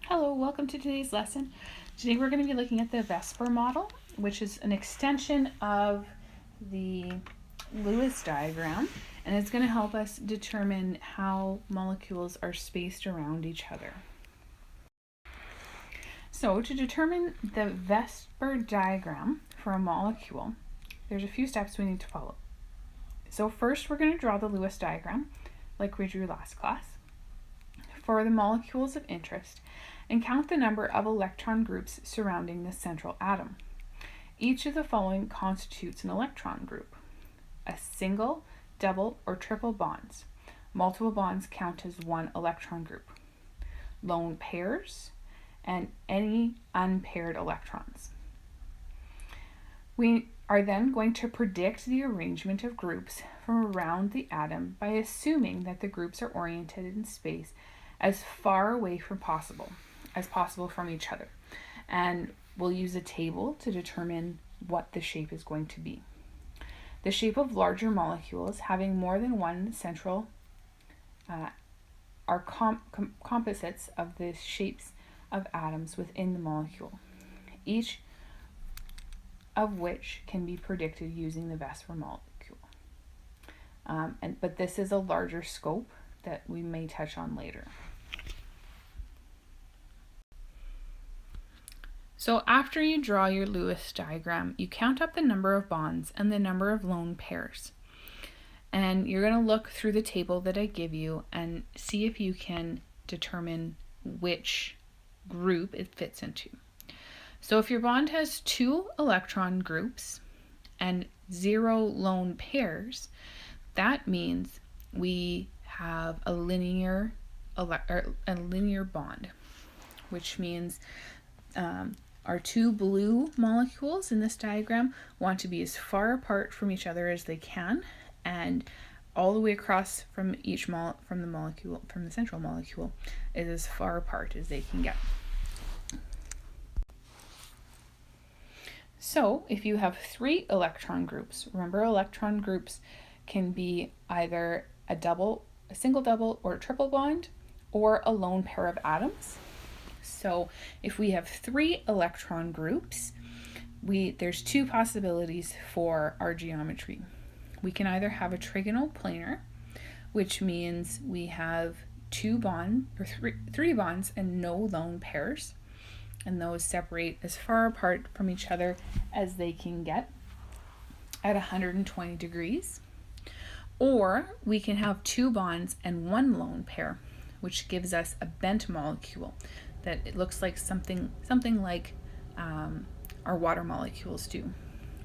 Hello, welcome to today's lesson. Today we're going to be looking at the Vsepr model, which is an extension of the Lewis diagram, and it's going to help us determine how molecules are spaced around each other. So to determine the Vsepr diagram for a molecule, there's a few steps we need to follow. So first we're going to draw the Lewis diagram like we drew last class for the molecules of interest and count the number of electron groups surrounding the central atom. Each of the following constitutes an electron group: a single, double, or triple bonds. Multiple bonds count as one electron group. Lone pairs, and any unpaired electrons. We are then going to predict the arrangement of groups from around the atom by assuming that the groups are oriented in space as far away as possible from each other. And we'll use a table to determine what the shape is going to be. The shape of larger molecules having more than one central are composites of the shapes of atoms within the molecule, each of which can be predicted using the Vsepr molecule. But this is a larger scope that we may touch on later. So after you draw your Lewis diagram, you count up the number of bonds and the number of lone pairs. And you're going to look through the table that I give you and see if you can determine which group it fits into. So if your bond has 2 electron groups and 0 lone pairs, that means we have a linear bond, which means our 2 blue molecules in this diagram want to be as far apart from each other as they can, and all the way across from the central molecule is as far apart as they can get. So if you have 3 electron groups, remember electron groups can be either a single double or a triple bond, or a lone pair of atoms. So if we have 3 electron groups, there's 2 possibilities for our geometry. We can either have a trigonal planar, which means we have 3 bonds and no lone pairs, and those separate as far apart from each other as they can get at 120 degrees. Or we can have 2 bonds and 1 lone pair, which gives us a bent molecule that it looks like something like our water molecules do.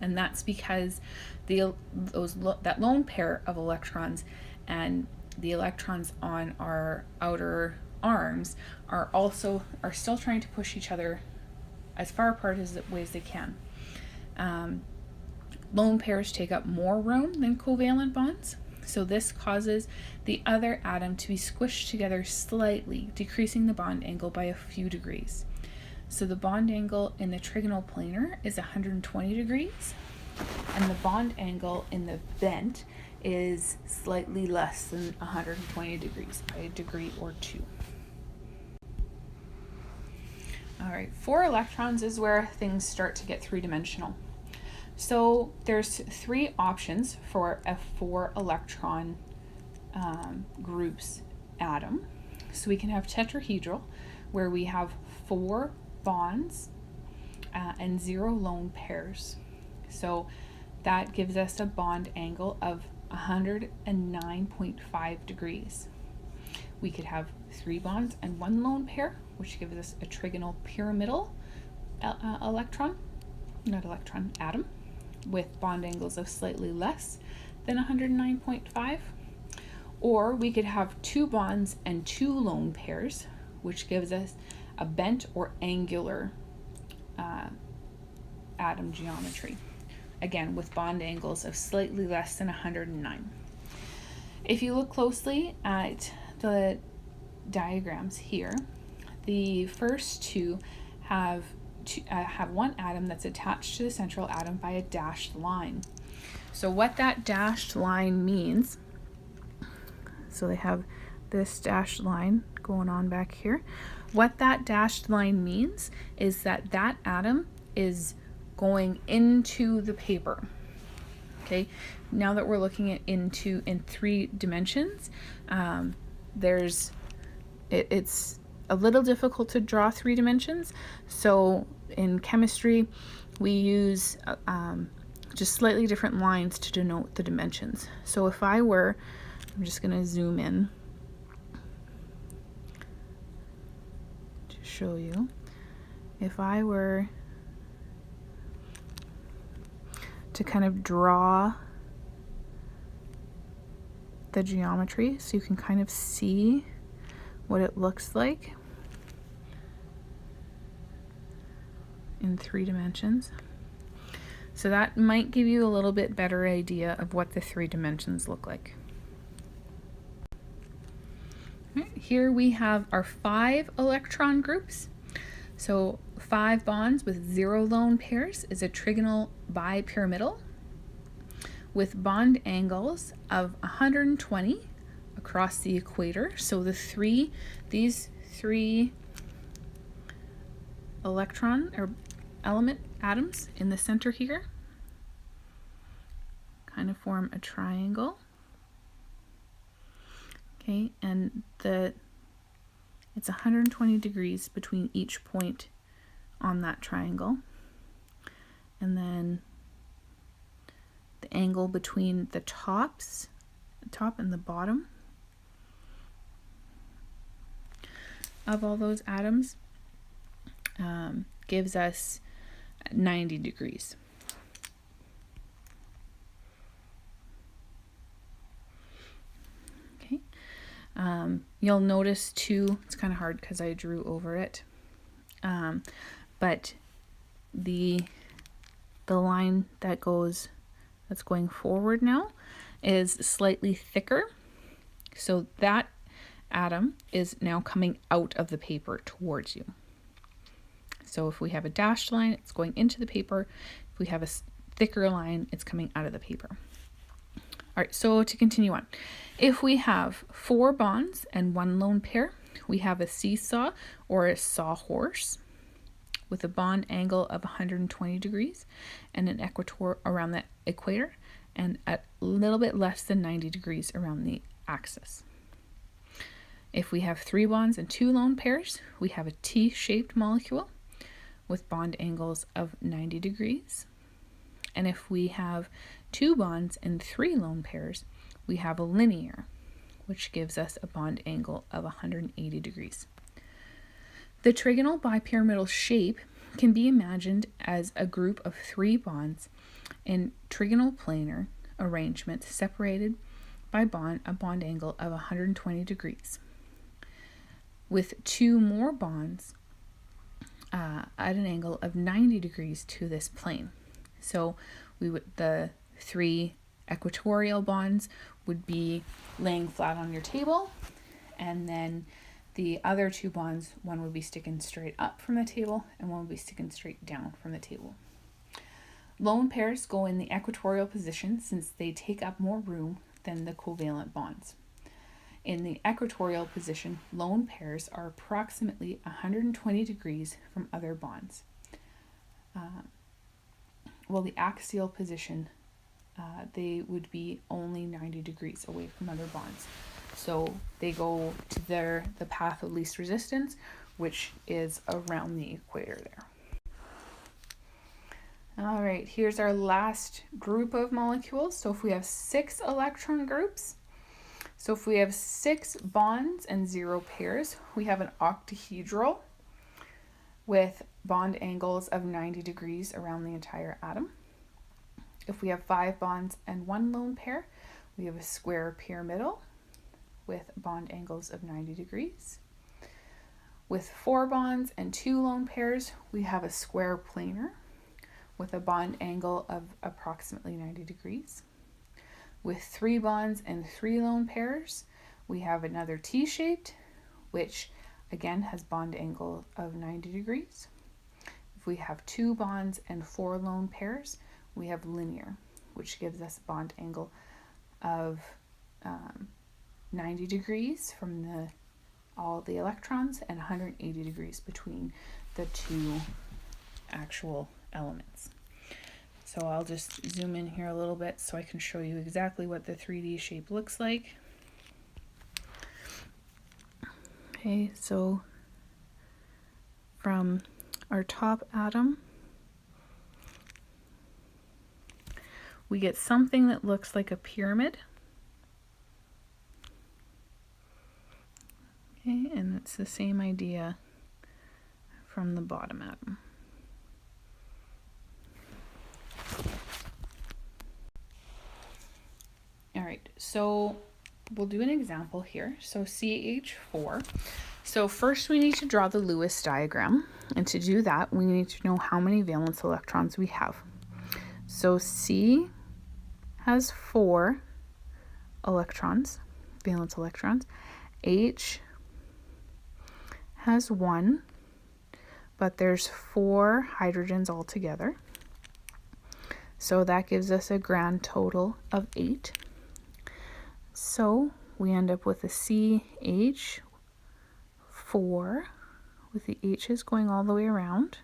And that's because that lone pair of electrons and the electrons on our outer arms are still trying to push each other as far apart as they can. Lone pairs take up more room than covalent bonds, so this causes the other atom to be squished together slightly, decreasing the bond angle by a few degrees. So the bond angle in the trigonal planar is 120 degrees, and the bond angle in the bent is slightly less than 120 degrees by a degree or 2. All right, 4 electrons is where things start to get 3-dimensional. So there's 3 options for a 4 electron groups atom. So we can have tetrahedral, where we have 4 bonds and 0 lone pairs. So that gives us a bond angle of 109.5 degrees. We could have 3 bonds and 1 lone pair, which gives us a trigonal pyramidal atom with bond angles of slightly less than 109.5. Or we could have 2 bonds and 2 lone pairs, which gives us a bent or angular atom geometry, again with bond angles of slightly less than 109. If you look closely at the diagrams here, the first 2 have 1 atom that's attached to the central atom by a dashed line. So what that dashed line means, so they have this dashed line going on back here. What that dashed line means is that that atom is going into the paper. Okay, now that we're looking at in 3 dimensions, it's a little difficult to draw 3 dimensions. So in chemistry, we use just slightly different lines to denote the dimensions. So if I'm just going to zoom in to show you. If I were to kind of draw the geometry so you can kind of see what it looks like in 3 dimensions. So that might give you a little bit better idea of what the 3 dimensions look like. Here we have our 5 electron groups. So 5 bonds with 0 lone pairs is a trigonal bipyramidal with bond angles of 120 across the equator. So these 3 electron or element atoms in the center here kind of form a triangle. Okay, and it's 120 degrees between each point on that triangle. And then the angle between the top and the bottom of all those atoms gives us 90 degrees. Okay. You'll notice too, it's kind of hard because I drew over it, but the line that's going forward now is slightly thicker. So that atom is now coming out of the paper towards you. So if we have a dashed line, it's going into the paper. If we have a thicker line, it's coming out of the paper. All right, so to continue on, if we have 4 bonds and 1 lone pair, we have a seesaw or a sawhorse with a bond angle of 120 degrees and an equator around the equator and a little bit less than 90 degrees around the axis. If we have 3 bonds and 2 lone pairs, we have a T-shaped molecule with bond angles of 90 degrees. And if we have 2 bonds and 3 lone pairs, we have a linear, which gives us a bond angle of 180 degrees. The trigonal bipyramidal shape can be imagined as a group of 3 bonds in trigonal planar arrangement separated by a bond angle of 120 degrees, with 2 more bonds at an angle of 90 degrees to this plane. So the 3 equatorial bonds would be laying flat on your table, and then the other 2 bonds, one would be sticking straight up from the table and one would be sticking straight down from the table. Lone pairs go in the equatorial position since they take up more room than the covalent bonds. In the equatorial position, lone pairs are approximately 120 degrees from other bonds. While the axial position, they would be only 90 degrees away from other bonds. So they go to the path of least resistance, which is around the equator there. All right, here's our last group of molecules. So if we have 6 electron groups, so if we have 6 bonds and 0 pairs, we have an octahedral with bond angles of 90 degrees around the entire atom. If we have 5 bonds and 1 lone pair, we have a square pyramidal with bond angles of 90 degrees. With 4 bonds and 2 lone pairs, we have a square planar with a bond angle of approximately 90 degrees. With 3 bonds and 3 lone pairs, we have another T-shaped, which again has bond angle of 90 degrees. If we have 2 bonds and 4 lone pairs, we have linear, which gives us a bond angle of 90 degrees from the all the electrons and 180 degrees between the two actual elements. So I'll just zoom in here a little bit so I can show you exactly what the 3D shape looks like. Okay, so from our top atom, we get something that looks like a pyramid. Okay, and it's the same idea from the bottom atom. All right, so we'll do an example here. So CH4. So first we need to draw the Lewis diagram. And to do that, we need to know how many valence electrons we have. So C has 4 electrons, valence electrons. H has 1, but there's 4 hydrogens altogether. So that gives us a grand total of 8. So we end up with a CH4 with the H's going all the way around.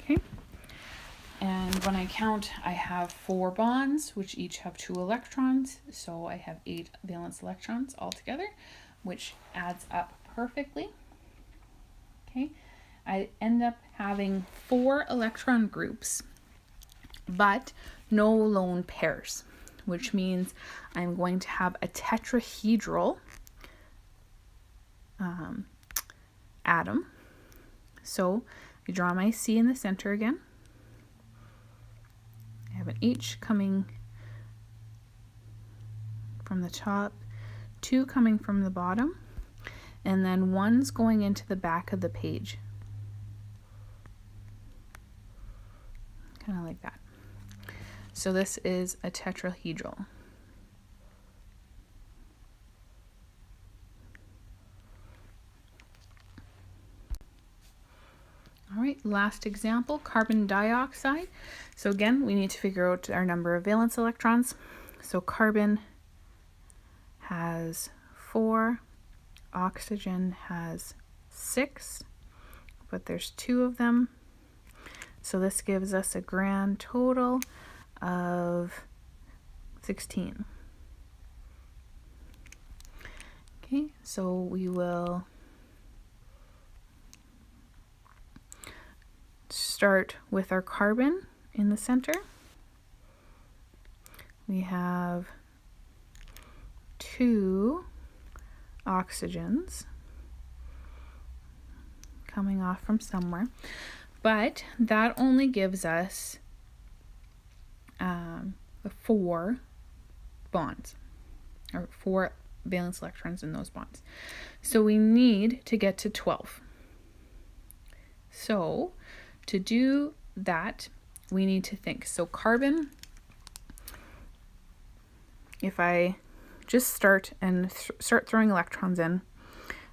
Okay. And when I count, I have 4 bonds, which each have 2 electrons. So I have 8 valence electrons altogether, which adds up perfectly. Okay. I end up having 4 electron groups, but no lone pairs, which means I'm going to have a tetrahedral atom. So I draw my C in the center again. I have an H coming from the top, 2 coming from the bottom, and then 1's going into the back of the page. Kind of like that. So this is a tetrahedral. All right, last example, carbon dioxide. So again, we need to figure out our number of valence electrons. So carbon has 4, oxygen has 6, but there's 2 of them. So this gives us a grand total of 16. Okay, so we will start with our carbon in the center. We have 2 oxygens coming off from somewhere, but that only gives us 4 bonds, or 4 valence electrons in those bonds. So we need to get to 12. So to do that, we need to think. So carbon, if I just start throwing electrons in,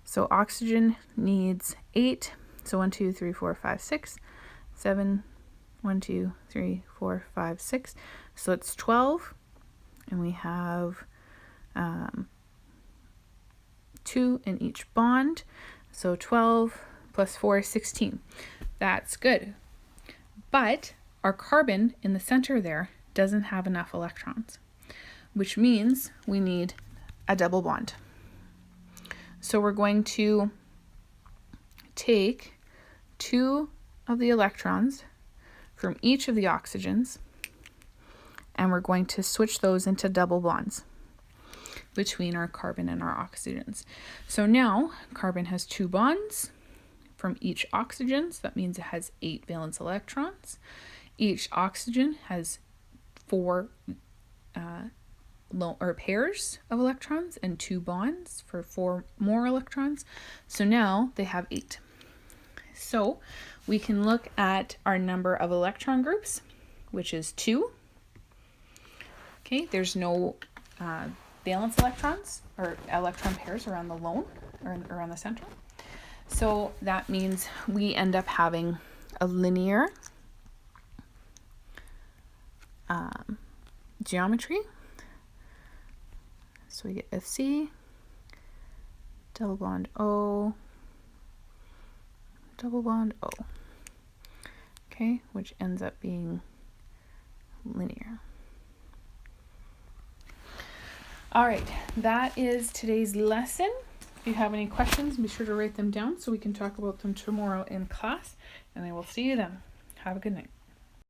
so oxygen needs 8. So 1, 2, 3, 4, 5, 6, 7, 1, 2, 3, 4, 5, 6. So it's 12, and we have 2 in each bond. So 12 plus 4 is 16. That's good. But our carbon in the center there doesn't have enough electrons, which means we need a double bond. So we're going to take 2 of the electrons from each of the oxygens, and we're going to switch those into double bonds between our carbon and our oxygens. So now carbon has 2 bonds from each oxygen, so that means it has 8 valence electrons. Each oxygen has 4 pairs of electrons and 2 bonds for 4 more electrons. So now they have 8. So we can look at our number of electron groups, which is 2. Okay, there's no valence electrons or electron pairs around the lone. or around the center. So that means we end up having a linear geometry. So we get a C, double bond O, double bond O. Okay, which ends up being linear. All right, that is today's lesson. If you have any questions, be sure to write them down so we can talk about them tomorrow in class, and I will see you then. Have a good night.